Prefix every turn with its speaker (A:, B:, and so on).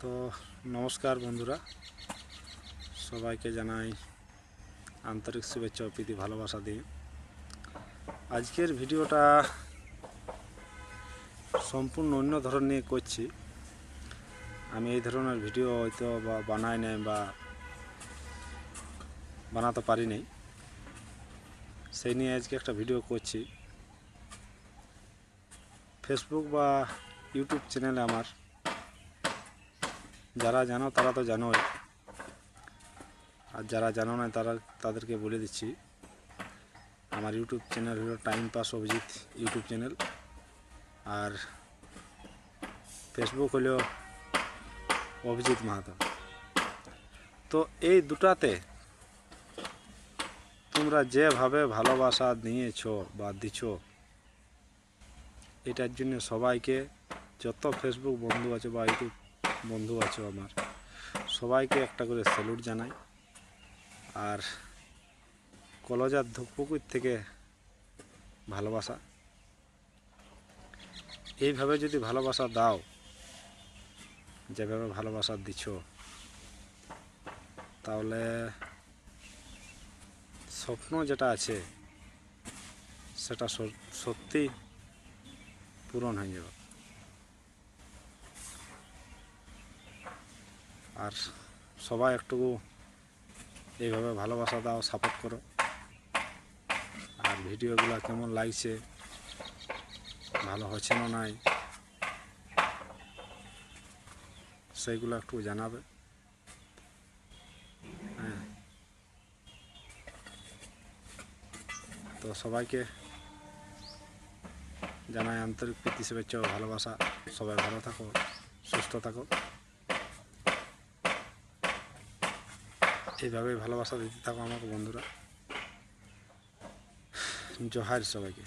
A: তো নমস্কার বন্ধুরা, সবাইকে জানাই আন্তরিক শুভেচ্ছা ও প্রীতি ভালোবাসা দিয়ে। আজকের ভিডিওটা সম্পূর্ণ অন্য ধরন নিয়ে করছি। আমি এই ধরনের ভিডিও হয়তো বা বানাই নাই বা বানাতে পারি নাই, সেই নিয়ে আজকে একটা ভিডিও করছি। ফেসবুক বা ইউটিউব চ্যানেলে আমার যারা জানো তারা তো জানোই, আর যারা জানো না তাদেরকে বলে দিচ্ছি। আমার ইউটিউব চ্যানেল হলো time pass Abhijit YouTube channel, আর ফেসবুক হলো অভিজিৎ মাহাতো। তো এই দুটাতে তোমরা যেভাবে ভালোবাসা নিয়েছো বা দিছো, এটার জন্য সবাইকে, যত ফেসবুক বন্ধু আছে বা ইউটিউব বন্ধু আছে আমার, সবাইকে একটা করে স্যালুট জানাই। আর কলজার ধূপপুকুর থেকে ভালোবাসা, এইভাবে যদি ভালোবাসা দাও, যেভাবে ভালোবাসা দিছো, তাহলে স্বপ্ন যেটা আছে সেটা সত্যি পূরণ হয়ে যাবে। আর সবাই একটু এইভাবে ভালোবাসা দাও, সাপোর্ট করো। আর ভিডিওগুলো কেমন লাগছে, ভালো হচ্ছে না নাই, সেইগুলো একটু জানাবে। হ্যাঁ, তো সবাইকে জানাই আন্তরিক প্রীতি শুভেচ্ছা ও ভালোবাসা। সবাই ভালো থাকো, সুস্থ থাকো, এইভাবেই ভালোবাসা দিতে থাকো আমাকে বন্ধুরা। জোহার সবাইকে।